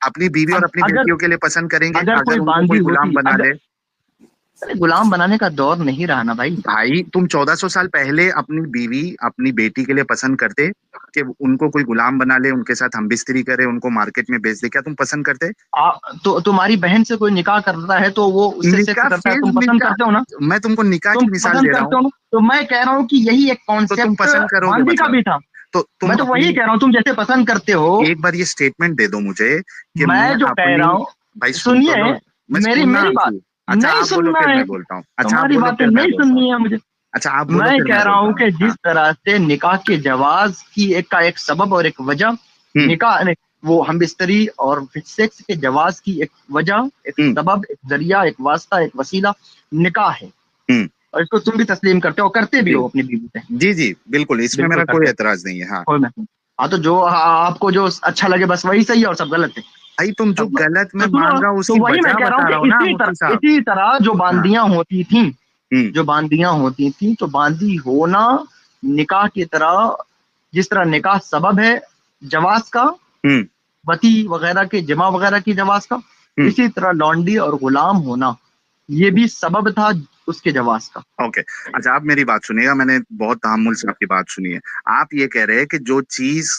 अपनी बीवी और अपनी अगर बेटियों के लिए पसंद करेंगे, अगर अगर कोई उनको बांदी कोई गुलाम होती, बना अगर ले। अरे गुलाम बनाने का दौर नहीं रहा ना भाई। भाई तुम 1400 साल पहले अपनी बीवी अपनी बेटी के लिए पसंद करते कि उनको कोई गुलाम बना ले, उनके साथ हम बिस्तरी करे, उनको मार्केट में बेच दे, क्या तुम पसंद करते? तो तुम्हारी बहन से कोई निकाह करता है तो वो उससे सेक्स निकाह करता है, फिर तुम पसंद निकाह, करते हो ना? मैं तुमको निकाह तुम की मिसाल पसंद दे रहा करते हूँ। हो ना? तो मैं कह रहा हूँ कि यही एक तो तुम कॉन्सेप्ट पसंद करोगे बांदी का मतलब? भी था। तो तुम मैं तो वही अपनी कह रहा हूँ, तुम जैसे पसंद करते हो। एक बार ये स्टेटमेंट दे दो मुझे कि मैं मैं जो कह अपनी, रहा हूँ, भाई सुन तो सुनिए, लो। मैं मेरी सुनना मेरी बात आपकी। अच्छा नहीं आप बोलो सुनना फिर है। मैं बोलता हूँ। अच्छा आप तुम्हारी बोलो बातें फिर मैं नहीं बोलता हूँ। सुननी है मुझे। अच्छा आप बोलो मैं फिर कह मैं रहा बोलता हूँ हूँ। कि जिस हाँ। तरह से निकाह के जवाज की एक सबब और एक वजह, हम्म। निकाह ने वो हम बिस्तरी और सेक्स के जवाज की एक वजह, एक हम्म। सबब, एक जरिया, एक वास्ता, एक वसीला निकाह है। हम्म। और इसको तुम भी तस्लीम करते हो, करते भी जी हो अपनी बीवी पे। जी जी बिल्कुल, इसमें बिल्कुल मेरा कोई करते एतराज नहीं है। हाँ। हो मैं। हाँ तो जो आपको जो अच्छा लगे बस वही सही है और सब गलत है। भाई तुम जो सब गलत मैं तो सुनो, मान रहा हूँ तो उसकी वही मैं वजह कह रहा हूँ बता कि रहा हूँ ना मुफ्ती साहब। इसी तरह जो हाँ। बांदियां होती थी, हम्म। जो बांदियां होती थी, तो बांदी होना निकाह की तरह, जिस तरह निकाह सबब है जवाज का, हम्म। पति वगैरह के जमा वगैरह की जवाज का, हम्म। इसी तरह लौंडी और गुलाम होना ये भी सबब था उसके जवाज का। ओके। अच्छा आप मेरी बात सुनिएगा, मैंने बहुत तहम्मुल से आपकी बात सुनी है। आप ये कह रहे हैं कि जो चीज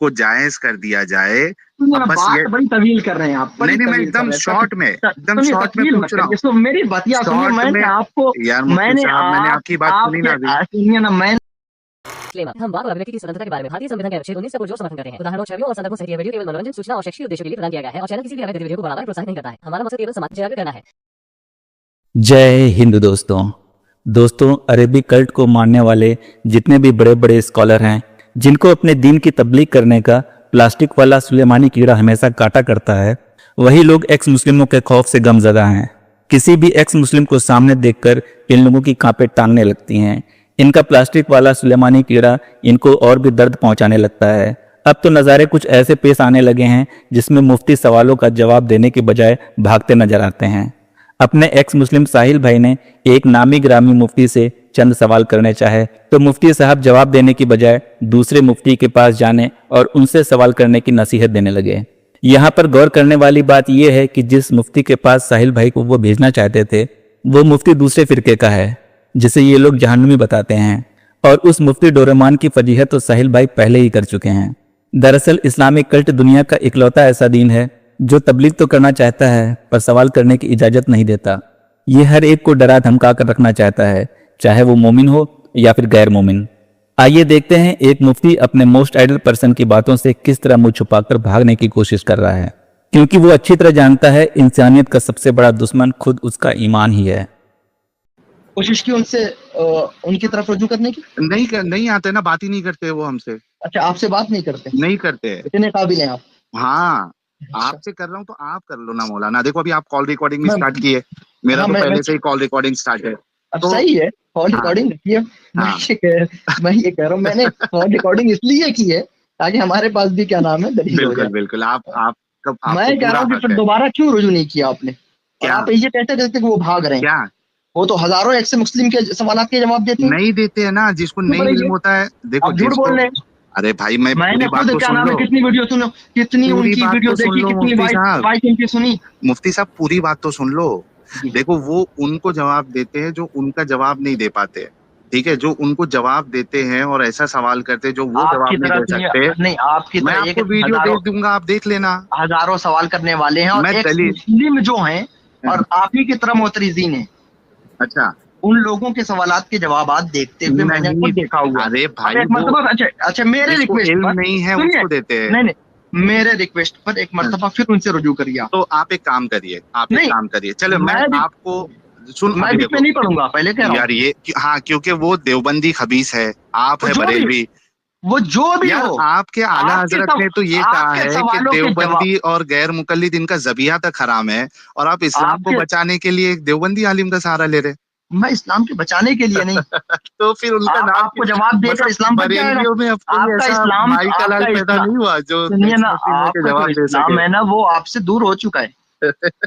को जायज कर दिया जाए, सुनिए अब ना, बस ये। बात बड़ी तवील कर रहे हैं आप, नहीं बड़ी नहीं, मैं तवील कर एकदम रहे हैं। शॉर्ट में, एकदम सुनिए, शॉर्ट में तफसील मत पूछ रहा हूँ। करिए, सो मेरी बतिया सुनिए। शॉर्ट में। मैंने आपको, यार मुफ्ती मैंने साहब मैंने आपकी बात सुनी ना अभी। सुनिए ना, मैं डिस्क्लेमर, हम वाद और अभिव्यक्ति की स्वतंत्रता के बारे में भारतीय संविधान के अनुच्छेद 19 से पुरजोर समर्थन करते हैं। उदाहरणों, छवियों और संदर्भों सहित यह वीडियो केवल मनोरंजन, सूचना और शैक्षिक उद्देश्यों के लिए प्रदान किया गया है और चैनल किसी भी अवैध गतिविधियों को बढ़ावा या प्रोत्साहित नहीं करता है। हमारा मकसद केवल समाज जागरूक करना है। जय हिंद दोस्तों अरेबिक कल्ट को मानने वाले जितने भी बड़े बड़े स्कॉलर हैं, जिनको अपने दीन की तबलीग करने का प्लास्टिक वाला सुलेमानी कीड़ा हमेशा काटा करता है, वही लोग एक्स मुस्लिमों के खौफ से गमजदा हैं। किसी भी एक्स मुस्लिम को सामने देखकर इन लोगों की कांपें टांगने लगती हैं। इनका प्लास्टिक वाला सुलेमानी कीड़ा इनको और भी दर्द पहुंचाने लगता है। अब तो नज़ारे कुछ ऐसे पेश आने लगे हैं जिसमें मुफ्ती सवालों का जवाब देने के बजाय भागते नजर आते हैं। अपने एक्स मुस्लिम साहिल भाई ने एक नामी ग्रामी मुफ्ती से चंद सवाल करने चाहे तो मुफ्ती साहब जवाब देने की बजाय दूसरे मुफ्ती के पास जाने और उनसे सवाल करने की नसीहत देने लगे। यहाँ पर गौर करने वाली बात यह है कि जिस मुफ्ती के पास साहिल भाई को वो भेजना चाहते थे, वो मुफ्ती दूसरे फिरके का है जिसे ये लोग जहन्नुमी बताते हैं, और उस मुफ्ती डोरेमान की फजीहत तो साहिल भाई पहले ही कर चुके हैं। दरअसल इस्लामिक कल्ट दुनिया का इकलौता ऐसा दीन है जो तबलीग तो करना चाहता है पर सवाल करने की इजाजत नहीं देता। ये हर एक को डरा धमका कर रखना चाहता है, चाहे वो मोमिन हो या फिर गैर मोमिन। आइए देखते हैं एक मुफ्ती अपने मोस्ट आइडल पर्सन की बातों से किस तरह मुंह छुपाकर भागने की कोशिश कर रहा है, क्योंकि वो अच्छी तरह जानता है इंसानियत का सबसे बड़ा दुश्मन खुद उसका ईमान ही है। कोशिश की उनसे उनकी तरफ रुजू करने की। नहीं आते ना, बात ही नहीं करते वो हमसे। अच्छा, आपसे बात नहीं करते? नहीं करते हैं। इतने काबिल हैं आप? हाँ। अच्छा। आपसे कर रहा हूँ तो आप कर लो ना मौलाना। देखो अभी आप कॉल रिकॉर्डिंग भी मैं स्टार्ट की है, मेरा हाँ तो मैं पहले से ही कॉल रिकॉर्डिंग स्टार्ट है। अब तो सही है, कॉल हाँ। रिकॉर्डिंग रखी है। हाँ। मैं ये कह रहा हूँ, मैंने कॉल रिकॉर्डिंग इसलिए की है ताकि हमारे पास भी क्या नाम है, दलील हो बिल्कुल जाए। बिल्कुल, आप कब, मैं आपको कह रहा पूरा हूँ कि हक फिर है। दोबारा क्यों रुजू नहीं किया आपने? और क्या? आप ये कहते कहते कि वो भाग रहे हैं। क्या? वो तो हजारों एक्स मुस्लिम के सवालात के जवाब देते हैं। नहीं देते हैं ना, जिसको क्यों नहीं इल्म करेंगे? होता है। देखो आप झूठ बोल जिसको, रहे हैं। अरे भाई मैं मैंने पूरी बात खुद तो क्या सुन नाम है, लो। कितनी वीडियो सुनो, कितनी पूरी उनकी बात वीडियो तो सुन देखी, लो कितनी मुफ्ती वाइस साहब। वाइस उनकी सुनी। मुफ्ती साहब पूरी बात तो सुन लो। जी। देखो वो उनको जवाब देते हैं जो उनका जवाब नहीं दे पाते। ठीक है, जो उनको जवाब देते हैं और ऐसा सवाल करते हैं जो वो आपकी जवाब नहीं तरह दे सुनिए, सकते। नहीं आपकी मैं तरह ये आपको कि वीडियो हजारों भेज दूंगा, आप देख लेना। हजारों सवाल करने वाले हैं और मैं एक्स दलील। मुस्लिम जो हैं और आप ही की तरह मोतरजीन हैं, अच्छा। उन लोगों के सवालात के जवाबात देखते हुए मैंने नहीं। खुद देखा हुआ है। अरे अब भाई एक वो मर्तबा, अच्छा अच्छा, मेरे जिसको रिक्वेस्ट इल्म पर नहीं है सुनिए, उसको देते हैं। नहीं नहीं, मेरे रिक्वेस्ट पर एक मर्तबा फिर उनसे रुजू करिए आप। तो आप एक काम करिए, नहीं, चलो मैं मैं भी आपको सुन, मैं अभी बीच में देखो नहीं पढ़ूंगा, पहले कह रहा हूँ। यार ये हाँ, क्योंकि वो देवबंदी खबीस है, आप वो है जो भी बरेलवी। वो जो भी यार हो, आपके आला आपके हजरत ने तो ये कहा आपके है कि सवालों के जवाब, देवबंदी और गैर मुकल्लिद इनका जबिया तक हराम है, और आप इस्लाम को आपके, बचाने के लिए एक देवबंदी आलिम का सहारा ले रहे। मैं इस्लाम के बचाने के लिए नहीं, तो फिर उनका नाम आपको जवाब देकर मतलब इस्लाम बच जाएगा। बरेलवियों में अब कोई आपका ऐसा इस्लाम, माई का लाल आपका पैदा इस्लाम, नहीं हुआ जो सुनिए एक्स ना, मुस्लिमों के आपका जो जवाब दे इस्लाम सके। है ना वो आपसे दूर हो चुका है।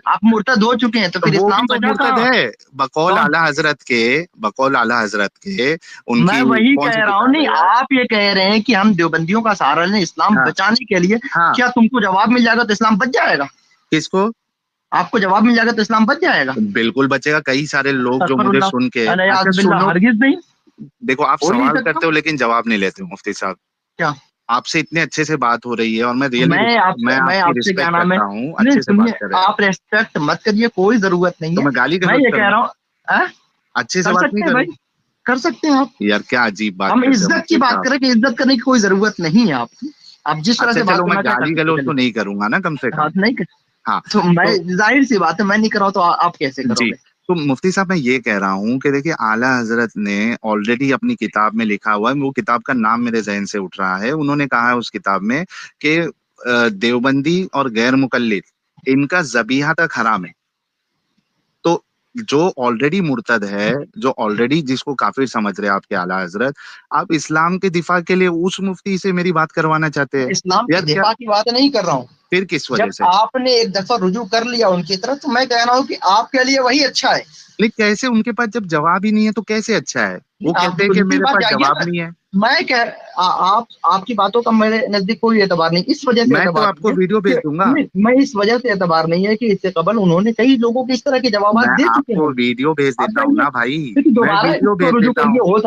आप मुर्तद हो चुके हैं तो फिर वो भी इस्लाम तो बचा मुर्तद कहाँ? है। बकौल कौन? आला हजरत के, बकौल आला हजरत के मैं उनकी वही कौन कह सी रहा हूँ, किताब नहीं है यार? आप ये कह रहे हैं कि हम देवबंदियों का सहारा लें इस्लाम हाँ बचाने के लिए। हाँ। क्या तुमको जवाब मिल जाएगा तो इस्लाम बच जाएगा? किसको? आपको जवाब मिल जाएगा तो इस्लाम बच जाएगा? बिल्कुल बचेगा। कई सारे लोग जो मुझे अस्तगफिरुल्लाह, सुन के, अच्छा अनयाज़ बिल्लाह, सुनो, हरगिज नहीं, देखो आप हो नहीं सवाल सकता। करते हो लेकिन जवाब नहीं लेते हो मुफ्ती साहब। क्या? आपसे इतने अच्छे से बात हो रही है और मैं मैं आपकी आपसे क्या रिस्पेक्ट नाम है, करता हूँ, नहीं अच्छे से बात सुनिए, कर रहे हैं आप। आप रेस्पेक्ट मत करिए, कोई जरूरत नहीं तो है। मैं गाली मैं गलौज ये कह करूँ? रहा हूँ, अच्छे से कर बात नहीं सकते हैं भाई, करूँ? कर सकते हैं आप। यार क्या अजीब बात हम करते हो इज्जत की मुफ्ती बात साहब। करें कि इज्जत करने की कोई जरूरत नहीं है आपकी। आप जिस तरह अच्छा से बात चलो, मैं करना चाहें कर गाली सकते गलौज हैं, तो चलिए। नहीं करूंगा ना, कम से हाँ कम। तो नहीं कर, हाँ। तो मैं, तो जाहिर सी बात है मैं नहीं कर रहा हूँ तो आप कैसे जी, करोगे? तो मुफ्ती साहब मैं ये कह रहा हूँ कि देखिए आला हजरत ने ऑलरेडी अपनी किताब में लिखा हुआ है, वो किताब का नाम मेरे जहन से उठ रहा है। उन्होंने कहा है उस किताब में कि देवबंदी और गैर मुकल्लिद इनका ज़बीहा तक हराम है। तो जो ऑलरेडी मुर्तद है, जो ऑलरेडी जिसको काफिर समझ रहे हैं आपके आला हजरत, आप इस्लाम के दिफा के लिए उस मुफ्ती से मेरी बात करवाना चाहते हैं? इस्लाम के यार क्या, दिफा की बात नहीं कर रहा हूँ। फिर किस वजह जब से? आपने एक दफा रुजू कर लिया उनकी तरफ तो मैं कह रहा हूँ कि आपके लिए वही अच्छा है। नहीं, कैसे उनके पास जब जवाब ही नहीं है तो कैसे अच्छा है? वो आप कहते हैं कि रुजू की मेरे बात पास जाइए जवाब ना। नहीं है। मैं कह आप आपकी बातों का मेरे नजदीक कोई एतबार नहीं, इस वजह से मैं तो एतबार नहीं आपको है वीडियो भेज दूंगा। मैं इस वजह से एतबार नहीं है कि इससे कबल उन्होंने कई लोगों को इस तरह के जवाब मैं दे चुके आपको हैं। वीडियो भेज आप देता हूँ जाइए, ना भाई। फिर मैं दोबारा वीडियो इसको भेज रुजू देता करिए, हूँ हो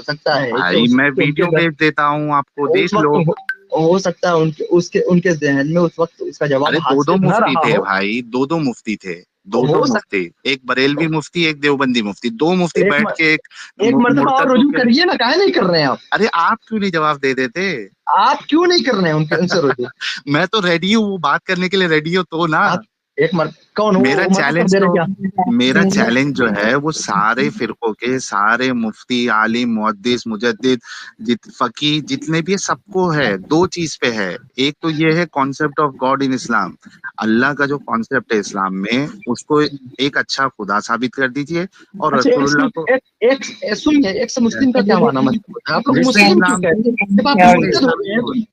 सकता है कि भाई, मैं उनके वीडियो भेज देता हूँ आपको, उस देख वक्त लो। हो सकता है उनके उसके उनके जहन में उस वक्त इसका जवाब अरे दो दो हासिल न मुफ्ती रहा थे हो। भाई, दो दो मुफ्ती थे। दो दो हो सकता मुफ्ती, एक बरेलवी मुफ्ती, एक देवबंदी मुफ्ती, दो मुफ्ती एक बैठ के एक एक मर्तबा और मुर्तद रुजू के। करिए ना, काहे नहीं कर रहे हैं आप? अरे आप क्यों नहीं जवाब दे देते? आप क्यों नहीं कर रहे हैं उनके उनसे रुजू? मैं तो रेडी हूँ, वो बात करने के लिए रेडी हो तो ना। आप एक मर्द कौन हो, मेरा मदद कर चैलेंज दे रहे तो, मेरा क्या? चैलेंज जो है वो सारे फिरकों के सारे मुफ्ती, आलिम, मुहद्दिस, मुजद्दिद, फकीह जितने भी है सबको है। दो चीज पे है। एक तो ये है कॉन्सेप्ट ऑफ गॉड इन इस्लाम, अल्लाह का जो कॉन्सेप्ट है इस्लाम में, उसको एक अच्छा खुदा साबित कर दीजिए, और अच्छा रसूलुल्लाह को। सुनिए, एक से मुस्लिम का क्या माना मतलब होता है? आप लोग जिसने मुस्लिम क्यों इस्लाम, कहते हैं जब आप जिसने मुर्तद हो इस्लाम गए हैं तो?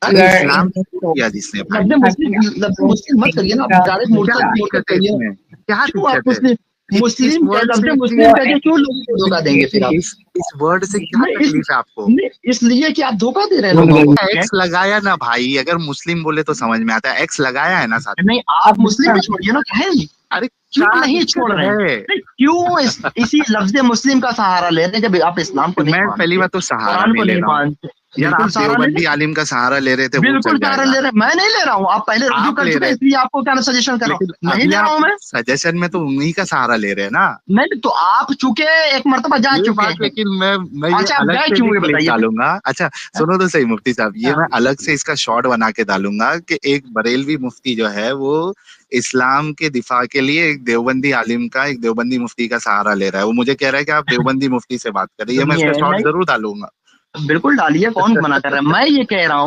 अरे इस्लाम किया जिसने भाई। लफ्ज़ मुस्लिम मत करिए ना, आप डायरेक्ट क्या मुर्तद मुर्तद दिक्कत है करिए ना। इसमें? क्या क्यों आप दिक्कत है? मुस्लिम इस मुस्लिम कह वर्ड लफ्ज़ से, मुस्लिम कह के क्यों लोगों को धोखा देंगे फिर आप? इस वर्ड से क्या नहीं इस तकलीफ है आपको? नहीं इसलिए कि आप धोखा दे रहे हैं लोगों को। एक्स लगाया ना भाई, अगर मुस्लिम बोले तो समझ में आता है, एक्स लगाया है ना साथ में। नहीं आप मुस्लिम भी छोड़िए ना, कहे नहीं, अरे क्या क्यों नहीं छोड़ दिक्कत रहे हैं? है? नहीं, क्यों इसी लफ्ज मुस्लिम का सहारा ले रहे हैं जब आप इस्लाम को नहीं मैं पहली मानते, बात तो सहारा कुरान नहीं को ले नहीं रहा हूँ मानते? यार। आप बिल्कुल सहारा ले देवबंदी रहे आलिम का सहारा ले रहे थे, हैं, वो बिल्कुल चल सहारा जाएगा। ले रहे हैं। मैं नहीं ले रहा हूँ, आप पहले रुजू आप कर ले चुके हैं रहे, इसलिए आपको क्या सजेशन कर रहा लेकिन हूँ, नहीं अभी ले रहा आप हूँ मैं। सजेशन में तो उन्हीं का सहारा ले रहे हैं ना। नहीं तो आप चुके, एक मर्तबा जा ये चुके बात, हैं। लेकिन मैं ये अच्छा आप अलग गए से क्यों भी ये क्लिप बताइए फिर? डालूंगा। अच्छा सुनो तो सही मुफ्ती साहब, ये मैं अलग से इसका शॉर्ट बना के डालूंगा कि एक बरेलवी मुफ्ती जो है वो इस्लाम के दिफा के लिए एक देवबंदी आलिम का, एक देवबंदी मुफ्ती का सहारा ले रहा है। वो मुझे कह रहा है कि आप देवबंदी मुफ्ती से बात करें। ये मैं इसका सुनिए, शॉर्ट नहीं जरूर डालूंगा। बिल्कुल डालिए, कौन मना कर रहा है? मैं ये कह रहा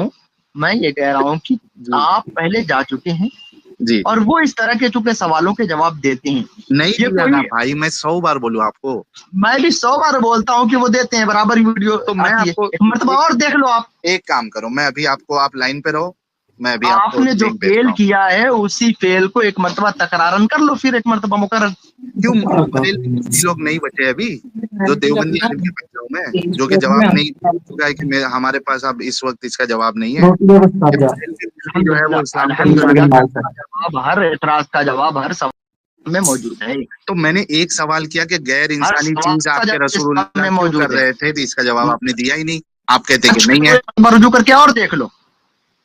हूँ कि जी आप पहले जा चुके हैं जी। और वो इस तरह के चूंकि सवालों के जवाब देते हैं। नहीं ये दिया कोई, ना भाई, मैं 100 बार बोलूं आपको? मैं भी 100 बार बोलता हूँ कि वो देते हैं, बराबर वीडियो तो मैं आती है, आपको एक मर्तबा और देख लो आप। एक काम करो, मैं अभी आपको, आप लाइन पे रहो, मैं अभी आपको आपने जो लिंक भेजता फेल हूँ। किया है उसी फेल को एक मर्तबा तकरारन कर लो, फिर एक मर्तबा मुकर्रर। क्यों बरेलवी मुफ्ती लोग नहीं बचे अभी, जो देवबंदी आलिम के बच्चा हूं मैं, जो कि जवाब नहीं दे चुका है कि मैं, हमारे पास अब इस वक्त इसका जवाब नहीं है। ये बरेलवी मुफ्ती जो है वो अल्हम्दुलिल्लाह इस्लाम को अल्हम्दुलिल्लाह, निकाल सकता है। हर एतराज का जवाब हर सवाल में मौजूद है। तो मैंने एक सवाल किया कि गैर हर इंसानी सवाल चीज का आपके जवाब इस्लाम रसूलुल्लाह में क्यों कर मौजूद है। रहे थे, तो इसका जवाब आपने दिया ही नहीं। आप कहते कि अच्छा नहीं तो है। एक बार रुजू करके और देख लो,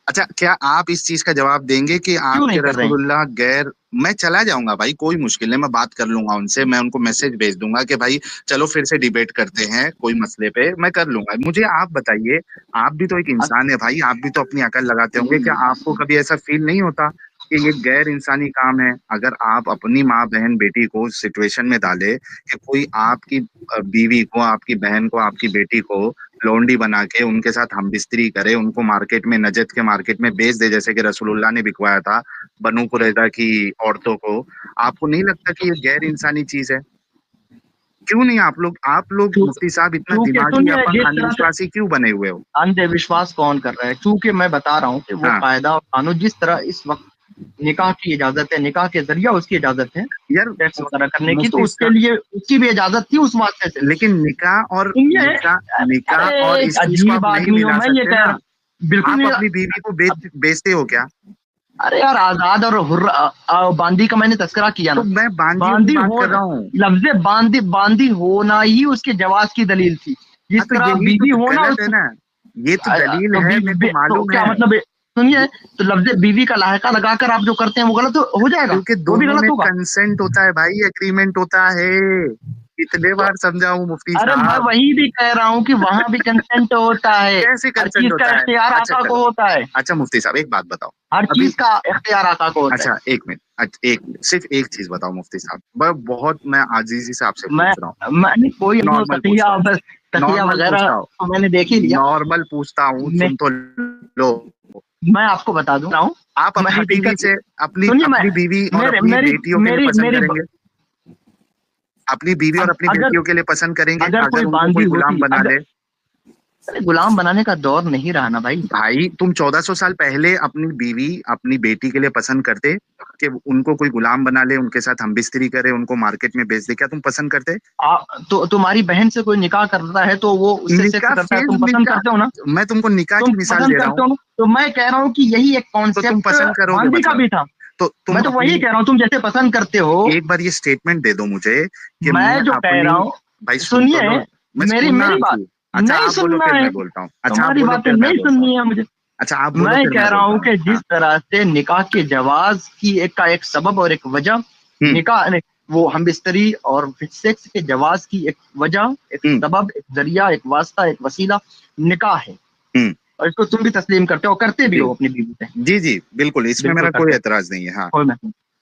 अच्छा क्या आप इस चीज का जवाब देंगे कि क्यों आपके नहीं कर रहे हैं? रसूलुल्लाह गैर, मैं चला जाऊंगा भाई, कोई मुश्किल नहीं, मैं बात कर लूंगा उनसे, मैं उनको मैसेज भेज दूंगा कि भाई चलो फिर से डिबेट करते हैं कोई मसले पे, मैं कर लूंगा। मुझे आप बताइए, आप भी तो एक इंसान है भाई, आप भी तो अपनी अकल लगाते होंगे, क्या आपको कभी ऐसा फील नहीं होता कि ये गैर इंसानी काम है? अगर आप अपनी माँ बहन बेटी को सिचुएशन में डाले कि कोई आपकी बीवी को, आपकी बहन को, आपकी बेटी को लौंडी बना के उनके साथ हम बिस्तरी करे, उनको मार्केट में, नजद के मार्केट में बेच दे, जैसे कि रसूलुल्लाह ने बिकवाया था बनु कुरैजा की औरतों को, आपको नहीं लगता कि ये गैर इंसानी चीज है? क्यों नहीं? आप लोग मुफ्ती साहब इतना चूंकि दिमागी सुनिए, अपन जिस तरह से अंधविश्वासी क्यों बने हुए हो? अंधविश्वास कौन कर रहा है? चूंकि मैं बता रहा हूँ कि वो हाँ कायदा और कानून जिस तरह इस वक्त निकाह की इजाजत है, निकाह के जरिया उसकी इजाजत है यार सेक्स वगैरह करने की, तो मुफ्ती उसके साहब, लिए उसकी भी इजाजत थी उस वास्ते से। लेकिन निकाह और ये निकाह और अरे इस चीज को अजीब आप नहीं आदमी हो, मिला मैं ये सकते कह ना। रहा बिल्कुल आप नहीं। अपनी बीवी को बेचते हो क्या? अरे यार आजाद और बांदी का मैंने तस्करा किया तो ना। मैं बांदियों की बांदी बात हो, कर रहा हूँ। लफ्ज बांदी होना ही उसके जवाज की दलील थी, जिस हाँ तो तरह यही बीवी तो होना गलत है उस ना, ये तो दलील तो, है, मेरे को तो मालूम क्या है। मतलब सुनिए, तो लफ्ज बीवी का लायका लगाकर आप जो करते हैं वो गलत हो जाएगा, क्योंकि वो भी दोनों गलत में होगा। कंसेंट होता है भाई, एग्रीमेंट होता है। कितने तो बार समझाऊं मुफ्ती अरे मैं साहब? वही भी कह रहा हूँ कि वहां भी कंसेंट होता है, कैसे हर कंसेंट चीज का होता है? इख्तियार अच्छा आका को चलो, होता है, अच्छा मुफ्ती साहब एक बात बताओ। हर अभी चीज का इख्तियार आका को होता है। अच्छा एक मिनट, एक मिनट, सिर्फ एक चीज बताओ मुफ्ती साहब, बहुत मैं आजीजी से आपसे मैं पूछ रहा हूँ। मैंने कोई नॉर्मल पूछता तकिया हूँ, बस तकिया नॉर्मल वगैरह पूछता हूँ, तो मैंने देख ही लिया। नॉर्मल पूछता हूँ, मैं सुन तो लो। मैं आपको बता दूं रहा हूँ, आप अपनी मेरी बीवी दिक्कत से अपनी सुनिए, मैं अपनी बीवी और मेरे अपनी मेरी बेटियों के लिए मेरी पसंद मेरी करेंगे? अपनी बीवी और अपनी अगर बेटियों के लिए पसंद करेंगे अगर कोई अगर उनको बांदी कोई गुलाम होती, बना अगर ले? अरे गुलाम बनाने का दौर नहीं रहा ना भाई। भाई तुम 1400 साल पहले अपनी बीवी अपनी बेटी के लिए पसंद करते कि उनको कोई गुलाम बना ले, उनके साथ हम बिस्तरी करे, उनको मार्केट में बेच दे? क्या तुम पसंद करते? तो तुम्हारी बहन से कोई निकाह करता है तो वो उससे सेक्स निकाह करता है, फिर तुम पसंद करते हो ना, निकाह, मैं तुमको निकाह तुम की मिसाल पसंद दे रहा करते हूँ। हो ना, तो मैं कह रहा हूँ कि यही एक तो तुम कॉन्सेप्ट पसंद करोगे बांदी का मतलब? भी था। तो तुम मैं तो वही अपनी कह रहा हूँ, तुम जैसे पसंद करते हो, एक बार ये स्टेटमेंट दे दो मुझे कि मैं मैं जो कह अपनी, रहा हूँ, भाई सुन तो सुनिए, लो। मैं मेरी सुनना मेरी बात आपकी। अच्छा नहीं आप बोलो सुनना फिर है, मैं बोलता हूँ, अच्छा आप तुम्हारी बोलो बातें फिर मैं नहीं बोलता हूँ। सुननी है मुझे। अच्छा आप बोलो मैं फिर कह मैं रहा बोलता हूँ हूँ। कि हाँ। जिस तरह से निकाह के जवाज की एक का एक सबब और एक वजह, हम्म। निकाह वो हम बिस्तरी और सेक्स के जवाज की एक वजह, एक हम्म। सबब, एक जरिया, एक वास्ता, एक वसीला निकाह है। हम्म। और इसको तुम भी तस्लीम करते हो, करते भी जी हो अपनी बीवी से, जी जी बिल्कुल, इसमें बिल्कुल मेरा कोई करते हो, एतराज नहीं है। हाँ कोई मैं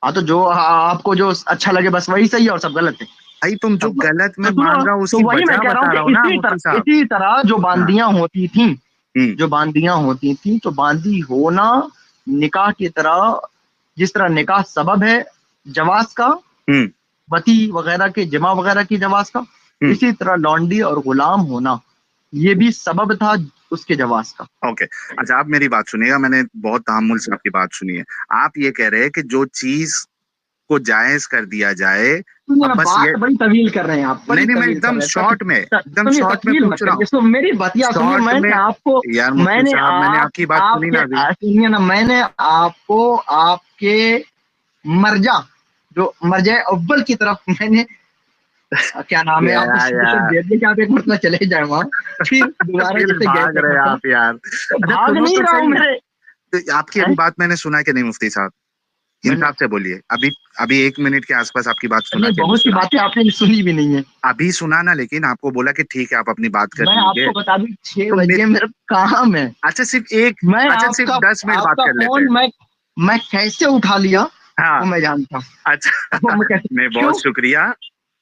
हाँ, तो जो आपको जो अच्छा लगे बस वही सही है और सब गलत है। भाई, तुम जो सब गलत तो मैं सुनो, मान रहा हूँ तो उसकी वही मैं वजह कह रहा हूँ बता कि रहा हूँ ना मुफ्ती साहब। इसी तरह जो हाँ। बांदियां होती थी, हम्म। जो बांदियां होती थी, तो बांदी होना निकाह की तरह, जिस तरह निकाह सबब है जवाज का, हम्म। वती वगैरह के जमा वगैरह की जवाज का, हम्म। इसी तरह लौंडी और गुलाम होना ये भी सबब था उसके जवाज का। ओके। अच्छा आप मेरी बात सुनिएगा, मैंने बहुत तहम्मुल से आपकी बात सुनी है। आप ये कह रहे हैं कि जो चीज को जायज कर दिया जाए, सुनिए अब ना, बस ये, बात बड़ी तवील कर रहे हैं आप, नहीं बड़ी नहीं मैं तवील कर एकदम रहे हैं। शॉर्ट में, एकदम सुनिए, शॉर्ट में तकलील मत पूछ रहा हूँ। करिए, सो मेरी बतिया सुनिए। शॉर्ट में, मैंने आपको यार मुफ्ती मैंने साहब मैंने आप आपकी बात सुनी आपके ना अभी। सुनिए ना, मैंने आपको आपके मर्जा, जो मर्जा अव्वल की तरफ मैंने क्या नाम है, आपको यार शिद्दत यार दे दी कि आप एक मरतबा चले जाए वहां, फिर दोबारा फिर जैसे गए भाग थे रहे हैं मरतबा, आप यार। तो अच्छा भाग सुनो नहीं तो रहा हूँ सही, मेरे तो आपकी अभी हैं? बात मैंने सुना कि नहीं मुफ्ती साहब? मैंने इंसाफ से बोलिए, अभी अभी 1 मिनट के आसपास आपकी बात सुना नहीं, कि नहीं बहुत सी सुना? बातें आपने सुनी भी नहीं है। अभी सुना ना, लेकिन आपको बोला कि ठीक है आप अपनी बात कर मैं लीजिए। आपको बता दूं, 6 तो बजे मेरा काम है। अच्छा सिर्फ एक, मैं अच्छा सिर्फ आपका 10 मिनट बात आपका कर लेते फोन हैं। मैं कैसे उठा लिया हाँ। वो मैं जानता हूँ। अच्छा वो मैं कैसे, नहीं क्यों बहुत शुक्रिया।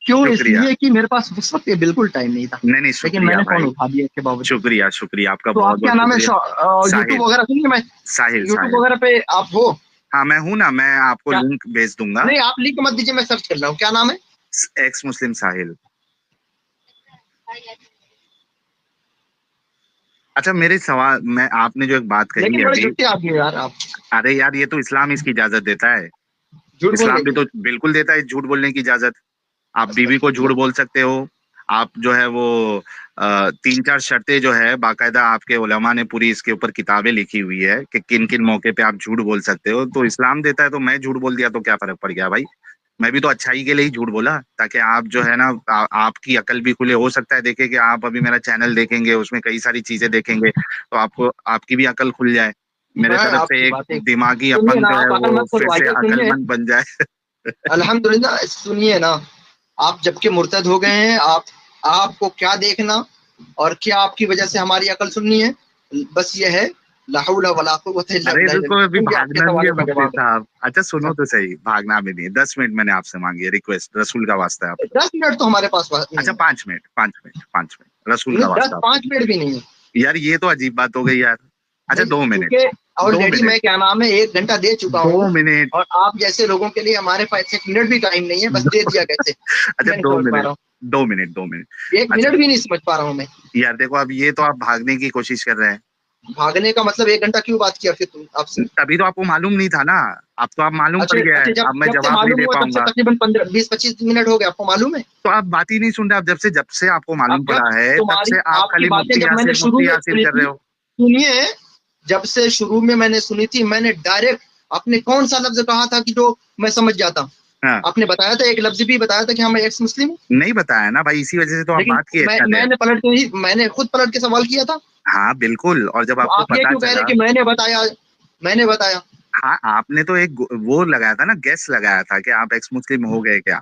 क्यों शुक्रिया। इसलिए कि मेरे पास उस वक्त ये बिल्कुल टाइम नहीं था, नहीं नहीं लेकिन शुक्रिया मैंने फोन भाई, उठा दिया इसके बावजूद। शुक्रिया शुक्रिया आपका तो बहुत आप क्या बहुत नाम है, शुक्रिया। यूट्यूब साहिल, वगैरह सुनिए, मैं साहिल यूट्यूब साहिल। वगैरह पे आप हो हाँ मैं हूं ना, मैं आपको क्या? लिंक भेज दूंगा। नहीं, आप लिंक मत दीजिए, मैं सर्च कर रहा हूँ, क्या नाम है? एक्स मुस्लिम साहिल। अच्छा मेरे सवाल, मैं आपने जो एक बात कही लेकिन है बड़े अभी, झूठे आदमी हो यार आप, अरे यार ये तो इस्लाम इसकी इजाजत देता है। झूठ बोलने इस्लाम भी की। तो बिल्कुल देता है झूठ बोलने की इजाजत। आप बीवी को झूठ बोल सकते हो। आप जो है वो 3-4 शर्तें जो है बाकायदा आपके उलमा ने पूरी इसके ऊपर किताबें लिखी हुई है कि किन किन मौके पे आप झूठ बोल सकते हो। तो इस्लाम देता है, तो मैं झूठ बोल दिया तो क्या फर्क पड़ गया भाई? मैं भी तो अच्छाई के लिए ही झूठ बोला, ताकि आप जो है ना आपकी अकल भी खुले। हो सकता है देखे कि आप अभी मेरा चैनल देखेंगे, उसमें कई सारी चीजें देखेंगे, तो आपको आपकी भी अकल खुल जाए, मेरे मैं तरफ से आपकी एक बातें दिमागी सुनिए अपंग ना, जो है आप अकल वो मत फिर से खुलवाइए, सुनिए, अकलमंद बन जाए। अल्हम्दुलिल्लाह, सुनिए ना, आप जबकि मुर्तद हो गए हैं, आपको क्या देखना और क्या आपकी वजह से हमारी अकल सुननी है? बस ये है, ला हौला वला कुव्वता इल्ला अरे बिल्लाह। रुको अभी सुनिए, आपके भागना भी है सवालों का मुफ्ती जवाब साहब। अच्छा सुनो है। तो सही, भागना भी नहीं है। 10 मिनट मैंने आपसे मांगी है, रिक्वेस्ट, रसूल का वास्ता है आपसे। 10 मिनट तो हमारे पास बात नहीं अच्छा है। 5 मिनट, 5 मिनट, 5 मिनट, रसूल नहीं, का दस वास्ता आपसे। 5 मिनट भी नहीं है। यार ये तो अजीब बात हो गई यार। अच्छा नहीं, 2 मिनट, क्योंकि दो ऑलरेडी मैं मिनट, क्या नाम है 1 घंटा दे चुका हूँ, 2 मिनट। और आप जैसे लोगों के लिए हमारे पास 1 मिनट भी टाइम नहीं है, बस दे दिया कैसे अच्छा मैं नहीं दो समझ पा मिनट रहा हूँ। 2 मिनट 2 मिनट। 1 मिनट अच्छा भी नहीं समझ पा रहा हूँ मैं। यार देखो, अब ये तो आप भागने की कोशिश कर रहे हैं। भागने का मतलब 1 घंटा क्यों बात किया फिर तुम आपसे? तभी तो आपको मालूम नहीं था ना, अब तो आप मालूम अच्छा पड़ गया है, अच्छा, अब मैं जब से जवाब नहीं मालूम दे हुआ तब से पाऊंगा। तकरीबन 15-20-25 मिनट हो गए, आपको मालूम है? तो आप बात ही नहीं सुन रहे, आप जब से आपको मालूम अब जब पड़ा है तब तुम्हारी से आप आपकी खाली बातें जब मैंने शुरू मुफ्ती में यासिर सुनी कर रहे थी, हो। सुनिए, जब से शुरू में मैंने सुनी थी, मैंने डायरेक्ट आपने कौन सा लफ्ज कहा था कि जो मैं समझ जाता? हाँ, आपने बताया था, एक लफ्ज भी बताया था कि हाँ मैं एक्स मुस्लिम हूँ। नहीं बताया ना भाई, इसी वजह से तो आप लेकिन बात किए इतना देर। मैंने खुद पलट के सवाल किया था। हाँ बिल्कुल, और जब तो आपको आप ये पता क्यों कह रहे चला। हैं कि मैंने बताया? हाँ, आपने तो एक वो लगाया था ना, गेस लगाया था कि आप एक्स मुस्लिम हो गए क्या।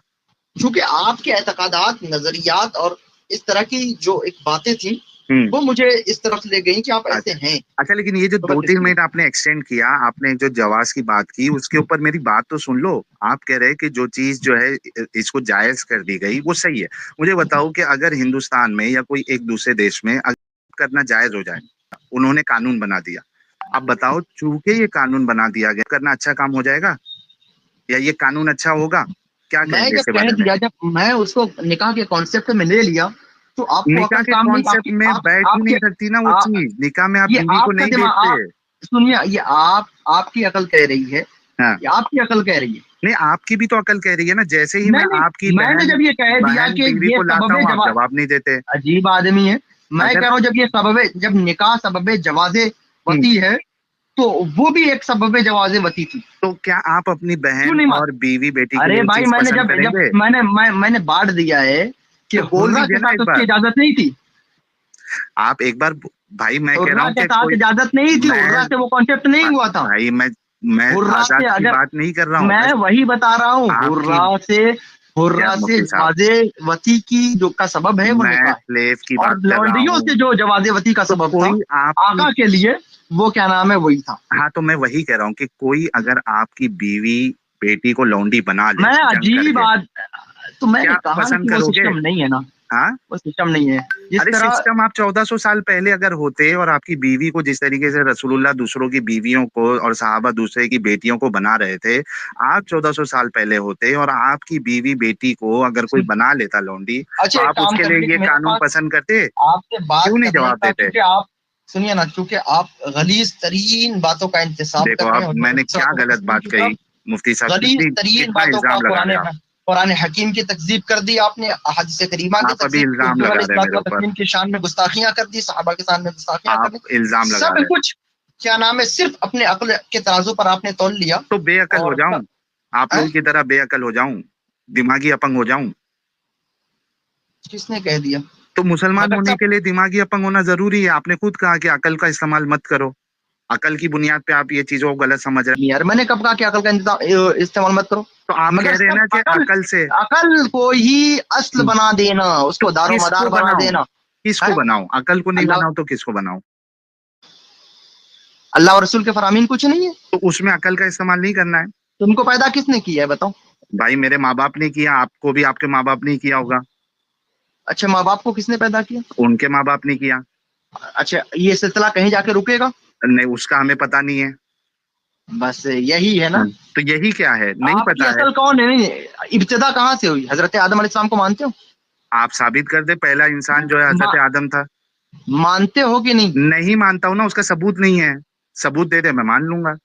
क्योंकि आपके एतकादात, नजरियात और इस तरह की जो एक बातें थी, हम्म। वो मुझे इस तरफ ले गई कि आप ऐसे अच्छा हैं। अच्छा, लेकिन ये जो तो दो बस तीन इसलिए मिनट आपने एक्सटेंड किया, आपने जो जवाज की बात की उसके ऊपर मेरी बात तो सुन लो। आप कह रहे हैं कि जो चीज जो है इसको जायज कर दी गई वो सही है। मुझे बताओ कि अगर हिंदुस्तान में या कोई एक दूसरे देश में अगर करना जायज हो जाए, उन्होंने कानून बना दिया, अब बताओ चूंकि ये कानून बना दिया गया, करना अच्छा काम हो जाएगा या ये कानून अच्छा होगा? क्या मैं कहेंगे जब इसके कह बारे में? दिया, जब मैं उसको निकाह के कॉन्सेप्ट में ले लिया, तो आपको निकाह अकल के काम नहीं, कॉन्सेप्ट आपकी में आप बैठ ही आपके नहीं सकती ना वो आ, चीज, निकाह में आप ये बीवी को आपका नहीं दिमाग, देखते। आप सुनिए, ये आपकी अकल कह रही है, हाँ, ये आपकी अकल कह रही है। नहीं आपकी भी तो अकल कह रही है ना, जैसे ही मैं नहीं नहीं, आपकी मैंने बहन जब ये कह दिया बहन कि बीवी ये को लाता सबबे हूँ आप जवाज, जवाब नहीं देते। अजीब आदमी है। मैं अगर कह रहा हूँ जब ये सबबे, जब निकाह सबबे जवाजे हम्म, वती है, तो वो भी एक सबबे जवाजे वती थी। तो क्या आप अपनी क्यों बहन नहीं मान? और बीवी बेटी के लिए अरे वो भाई, चीज मैंने पसंद जब जब करेंगे? मैंने बांट दिया है कि तो बोल हुर्रा दीजिए के ना साथ एक उसकी बार। इजाजत नहीं थी। आप एक बार भाई, मैं कह रहा हुर्रा हूँ के कि साथ कोई इजाजत नहीं थी, मैं हुर्रा से वो कॉन्सेप्ट नहीं हुआ था। भाई मैं हुर्रा आजाद से की अगर, बात नहीं कर रहा हूँ मैं मैं वही बता रहा हूँ, आपकी। यार हुर्रा से मुफ्ती साहब, जवाजे वती की जो का सबब है वो मैं निकाह है। स्लेव की और बात कर रहा लौंडियों हूँ। से जो जवाजे वती का तो सबब था कोई आपकी, आका के लिए, वो क्या नाम है, वही था। हाँ तो मैं वही कह रहा हूँ कि कोई अगर आपकी बीवी बेटी को लौंडी बना ले मैं जंग अजीब करके, बात, तो मैंने क्या कहा ना पसंद कि वो करोगे? सिस्टम नहीं है ना, हाँ, वो सिस्टम नहीं है जिस अरे तरह। सिस्टम आप 1400 साल पहले अगर होते और आपकी बीवी को जिस तरीके से रसूलुल्लाह दूसरों की बीवियों को और सहाबा दूसरे की बेटियों को बना रहे थे, आप 1400 साल पहले होते और आपकी बीवी बेटी को अगर कोई बना लेता लौंडी, तो अच्छा, एक आप काम उसके करिए, लिए ये मेरे कानून पास पसंद करते? आपसे बात क्यों नहीं करने जवाब का, देते? क्योंकि आप सुनिए ना, क्योंकि आप गलीज तरीन बातों का इंतजाम देखो कर रहे अब हैं मैंने क्या गलत मुस्लिम बात की कही? तरफ। मुफ्ती साहब गलीज कितनी तरीन कितना बातों का इल्जाम लगा रहे हैं आप। कुरान हकीम की तकजीब कर दी आपने, हदीस करीमा की आप अभी तकजीब, इल्जाम हुजूर लगा रहे हैं मेरे ऊपर, तस्लीम की शान में गुस्ताखियां कर दी, सहाबा के सामने गुस्ताखियां कर आप दी, इल्जाम लगा सब रहे हैं। कुछ क्या नाम है, सिर्फ अपने अक्ल के तराजू पर आपने तौल लिया। तो बेअकल हो और जाऊं, आप हैं? लोगों की तरह बेअकल हो जाऊं, दिमागी अपंग हो जाऊं? किसने कह दिया? तो मुसलमान मगर होने सब के लिए दिमागी अपंग होना जरूरी है? आपने खुद कहा कि अकल का इस्तेमाल मत करो, अकल की बुनियाद पे आप ये चीजों को गलत समझ रहे हैं। यार, मैंने कब कहा कि अकल का इस्तेमाल मत करो? तो आप मगर कह रहे हैं सब ना कि अकल, अकल से अकल को ही असल बना देना, तो उसको दारो मदार किसको बना बनाऊं? देना किसको है। बनाऊं? अकल को नहीं अल्लाह, बनाऊं तो किसको बनाऊं? अल्लाह और रसूल के फरामीन कुछ नहीं है। तो उसमें अकल का इस्तेमाल नहीं करना है? तुमको पैदा किसने किया है, बताओ? भाई मेरे माँ बाप ने किया, आपको भी आपके माँ बाप ने किया होगा। अच्छा, माँ बाप को किसने पैदा किया? उनके माँ बाप ने किया। अच्छा, ये सिलसिला कहीं जाके रुकेगा? नहीं, उसका हमें पता नहीं है। बस यही है ना। तो यही क्या है, नहीं आपकी पता है। असल कौन है? नहीं, इब्तिदा कहाँ से हुई? हजरत आदम अलैहिस्सलाम को मानते हो? आप साबित कर दे, पहला इंसान जो है मा, हजरत आदम था। मानते हो कि नहीं? नहीं मानता हूं ना, उसका सबूत नहीं है। सबूत दे दे मैं मान लूंगा।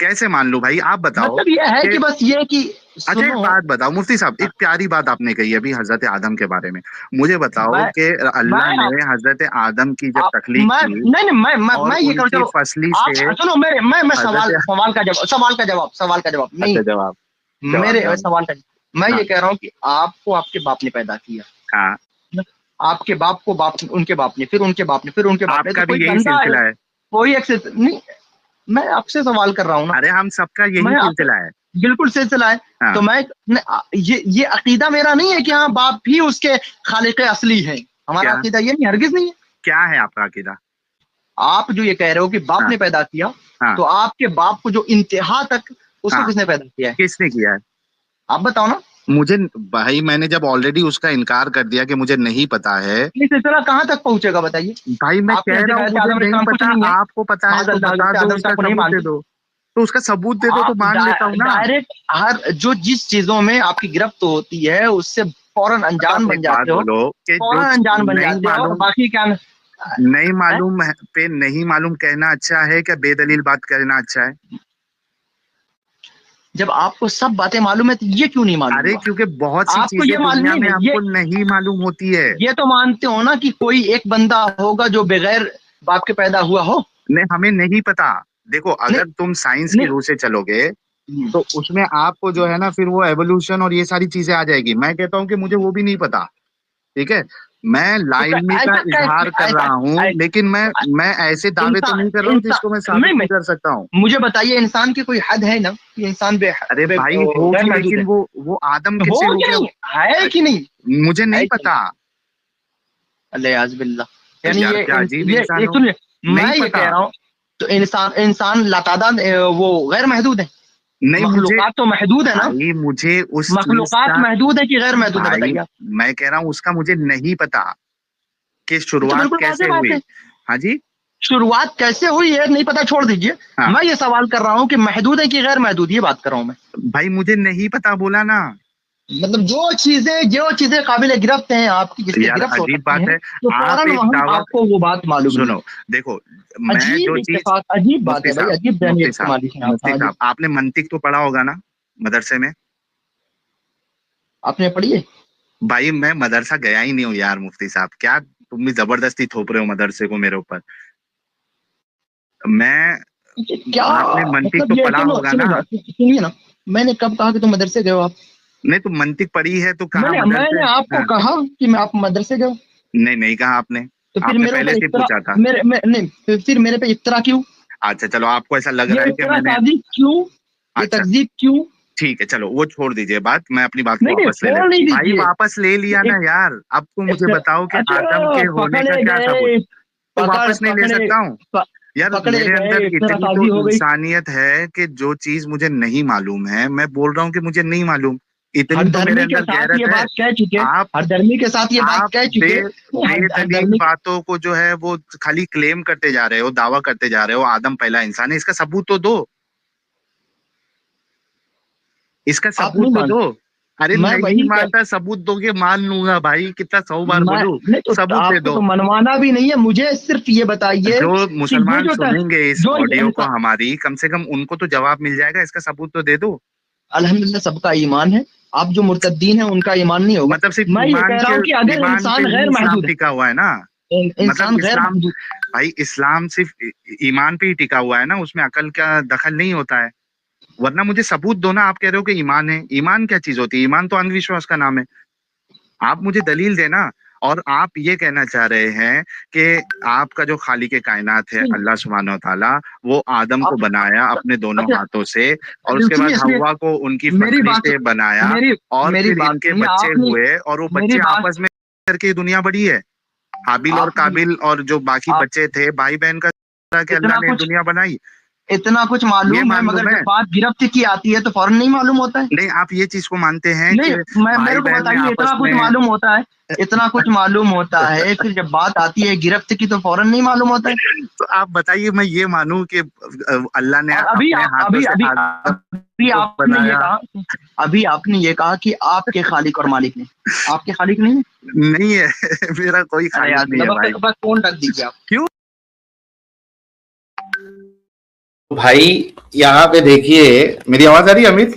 कैसे मान लूं भाई, आप बताओ मतलब ये है कि कि बस ये कि अच्छा एक सुनो। बात बताओ मुफ्ती साहब, एक प्यारी बात आपने कही अभी हजरत आदम के बारे में। मुझे बताओ मैं कि अल्लाह मैं ने हजरत आदम की जब आप तकलीफ मैं की नहीं नहीं, और मैं ये करूँ, उनकी चलो फसली आप से सुनो, मैं हजरत, सवाल का जवाब नहीं, अच्छा जवाब, जवाब मेरे जवाब। सवाल का, मैं हाँ ये कह रहा हूँ कि आपको आपके बाप ने पैदा किया, हाँ, आपके बाप को बाप, उनके बाप ने, फिर उनके बाप ने, फिर उनके बाप ने, तो आपका भी कोई यही बंदा है, सिलसिला है। कोई एक नहीं, मैं आपसे सवाल कर रहा हूँ ना, अरे हम सबका यही मैं आपसे सिलसिला है। बिल्कुल सिलसिला है। हाँ, तो ये अकीदा मेरा नहीं है कि हाँ बाप भी उसके खालिक असली है, हमारा क्या अकीदा ये नहीं, हरगिज नहीं है। क्या है आपका अकीदा? आप जो ये कह रहे हो कि बाप हाँ ने पैदा किया, हाँ तो आपके बाप को जो इंतहा तक, उसको हाँ, किसने पैदा किया है? किसने किया है? आप बताओ ना। मुझे भाई, मैंने जब ऑलरेडी उसका इनकार कर दिया कि मुझे नहीं पता है। ये सिलसिला कहाँ तक पहुंचेगा, बताइए? भाई मैं आपके कह रहा हूँ हजरत मुझे आदम नहीं अलैहिस्सलाम कुछ पता, नहीं है, आपको पता है तो बता हजरत दो, आदम उसका को नहीं सबूत दे मानते दो। तो उसका सबूत दे दो तो आप? मान लेता हूँ ना। डायरेक्ट हर जो जिस चीजों में आपकी गिरफ्त होती है उससे फौरन तो अनजान आप बन एक बात जाते हो, बोलो कि जो फौरन अनजान बन नहीं जाते हो, और मालूम, बाकी क्या नहीं मालूम पे नहीं मालूम कहना अच्छा है क्या बेदलील बात करना अच्छा है? जब आपको सब बातें मालूम है तो ये क्यों नहीं मालूम? अरे क्योंकि बहुत सी आपको चीजें ये मालूम दुनिया में नहीं, आपको नहीं मालूम होती है। ये तो मानते हो ना कि कोई एक बंदा होगा जो बगैर बाप के पैदा हुआ हो? नहीं, हमें नहीं पता। देखो, अगर तुम साइंस की रूह से चलोगे तो उसमें आपको जो है ना फिर वो एवोल्यूशन और ये सारी चीजें आ जाएगी। मैं कहता हूँ कि मुझे वो भी नहीं पता, ठीक है। मैं लाइल्मी का इजहार कर रहा हूँ, लेकिन मैं ऐसे दावे तो नहीं कर रहा हूँ जिसको मैं साबित नहीं कर सकता हूँ। मुझे बताइए, इंसान की कोई हद है ना कि इंसान अरे भाई होगी, लेकिन वो आदम कैसे हो गया? है कि नहीं, मुझे नहीं पता। अल्लाह, यानी यार क्या अजीब इंसान हो। सुनिए, मैं नहीं ये पता। कह रहा हूँ तो इंसान लातादाद वो गैर महदूद है। नहीं, मुझे मखलूकात तो महदूद है ना, भाई मुझे उस मखलूकात महदूद है कि गैर महदूद है, बताइए। मैं कह रहा हूँ उसका मुझे नहीं पता कि शुरुआत कैसे हुई। हाँ जी, शुरुआत कैसे हुई है नहीं पता, छोड़ दीजिए। हाँ। मैं ये सवाल कर रहा हूँ कि महदूद है कि गैर महदूद, ये बात कर रहा हूँ मैं। भाई मुझे नहीं पता, बोला ना। मतलब जो चीजें काबिल गिरफ्त हैं आपकी, जिसकी यार गिरफ्त हो अजीब सकती बात हैं, है। तो आप फौरन एक वहाँ दावा, आपको वो बात मालूम सुनो, देखो मैं जो चीज, अजीब बात है भाई, अजीब मुफ्ती साहब आपने मंतिक तो पढ़ा होगा ना मदरसे में? आपने पढ़ी है? भाई मैं मदरसा गया ही नहीं हूँ यार मुफ्ती साहब, क्या तुम भी जबरदस्ती थोप रहे हो मदरसे को मेरे ऊपर। मैं क्या आपने मंतिक मतलब तो ये, पढ़ा होगा ना? सुनिए ना, मैंने कब कहा कि तुम मदरसे गए हो आप? नहीं, तुम मंतिक पढ़ी है तो कहा मैंने मदरसे। आपको हाँ। कहा कि मैं आप मदरसे गए हो? नहीं कहा आपने। तो फिर आपने मेरे पहले ऊपर से पूछा था। नहीं, फिर मेरे पे इफ्तरा क्यों? अच्छा चलो, आपको ऐसा लग रहा है कि इफ्तरा मैंने, साजिश क्यों? ये अच्छा तकजीब क्यों? ठीक है, चलो वो छोड़ दीजिए बात, मैं अपनी बात को नहीं, वापस ले छोड़ लेता नहीं हूँ। भाई दीजिए। वापस ले लिया ना यार, अब तो मुझे बताओ कि अच्छा, आदम के होने का पकड़े क्या सबूत? गए, तो वापस नहीं ले सकता हूँ यार। पकड़े मेरे गए, अंदर इफ्तरा इतनी तो साजी हो गई। इंसानियत है कि जो चीज मुझे नहीं मालूम है मैं बोल रहा हूँ कि मुझे नहीं मालूम। इतनी हर तो मेरे धर्मी के अंदर साथ ये गैरत है। बात कह चुके, आप हर धर्मी के साथ ये बात आप कह चुके, हर बेदलील धर्मी। बातों को जो है वो खाली क्लेम करते जा रहे हो, दावा करते जा रहे हो आदम पहला इंसान है। इसका सबूत तो दो, इसका आप सबूत नहीं तो मान, दो। अरे मैं नहीं वही मानता, सबूत दोगे मान लूंगा भाई, कितना 100 बार मैं बोलूं? नहीं, तो सबूत दे आपको दो। तो मनवाना भी नहीं है, मुझे सिर्फ ये बताइए जो कि ये मुसलमान सुनेंगे इस जो ऑडियो को इंसान, हमारी, कम से कम उनको तो जवाब मिल जाएगा। इसका सबूत तो दे दो। अल्हम्दुलिल्लाह सबका ईमान है, आप जो मुर्तद्दीन है उनका ईमान नहीं होगा। मतलब सिर्फ मैं ये कह रहा हूँ कि अगर ईमान पे इंसान ही गैर इस्लाम महदूद टिका हुआ है ना। है, मतलब इंसान गैर इस्लाम, महदूद, भाई इस्लाम सिर्फ ईमान पे ही टिका हुआ है ना, उसमें अकल का दखल नहीं होता है। वरना मुझे सबूत दो ना। आप कह रहे हो कि ईमान है, ईमान क्या चीज होती है? ईमान तो अंधविश्वास का नाम है। आप मुझे दलील देना। और आप ये कहना चाह रहे हैं कि आपका जो खालिक कायनात है अल्लाह सुब्हानहू व तआला, वो आदम को आप बनाया अपने दोनों अच्छा, हाथों से, और उसके बाद सुनिए, हव्वा को उनकी मेरी फसली बात से बनाया, और मेरी फिर बात इनके सुनिए, बच्चे आपने हुए, और वो मेरी बच्चे बात आपस में करके दुनिया बड़ी है। हाबिल और आपने काबिल और जो बाकी आप बच्चे थे भाई बहन का, के अल्लाह ने दुनिया बनाई। इतना कुछ ये मालूम है, मगर मालूम है? जब बात गिरफ्त की आती है तो फौरन नहीं मालूम होता है। नहीं, आप ये चीज को मानते हैं नहीं, कि भाई मेरे को बहन में बताइए, आपस इतना कुछ में, मालूम होता है, इतना कुछ मालूम होता है, फिर जब बात आती है गिरफ्त की तो फौरन नहीं मालूम होता है। तो आप बताइए मैं ये मानूं कि अल्लाह ने और अपने हाथों से आदम अभी को आपने ये बनाया। कहा, अभी आपने ये कहा कि आपके खालिक और मालिक ने, आपके खालिक नहीं है? नहीं है मेरा कोई अरे खालिक यार, नहीं है भाई। बस फोन रख दीजिए आप। क्यों? भाई यहाँ पे देखिए, मेरी आवाज आ रही है अमित?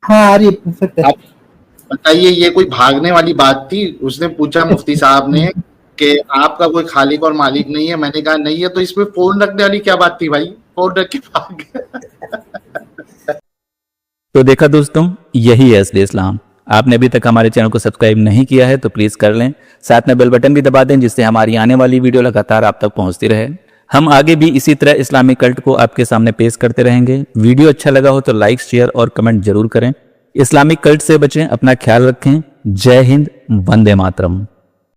हाँ आ रही है, परफेक्ट है। आप बताइए, ये कोई भागने वाली बात थी? उसने पूछा मुफ्ती साहब ने कि आपका कोई खालिक और मालिक नहीं है, मैंने कहा नहीं है, तो इसमें फोन रखने वाली क्या बात थी भाई? फोन रख के भाग गया। तो देखा दोस्तों, यही है असली इस्लाम। आपने अभी तक हमारे चैनल को सब्सक्राइब नहीं किया है तो प्लीज कर लें, साथ में बेल बटन भी दबा दें जिससे हमारी आने वाली वीडियो लगातार आप तक पहुंचती रहे। हम आगे भी इसी तरह इस्लामिक कल्ट को आपके सामने पेश करते रहेंगे। वीडियो अच्छा लगा हो तो लाइक, शेयर और कमेंट जरूर करें। इस्लामिक कल्ट से बचें, अपना ख्याल रखें। जय हिंद, वंदे मातरम।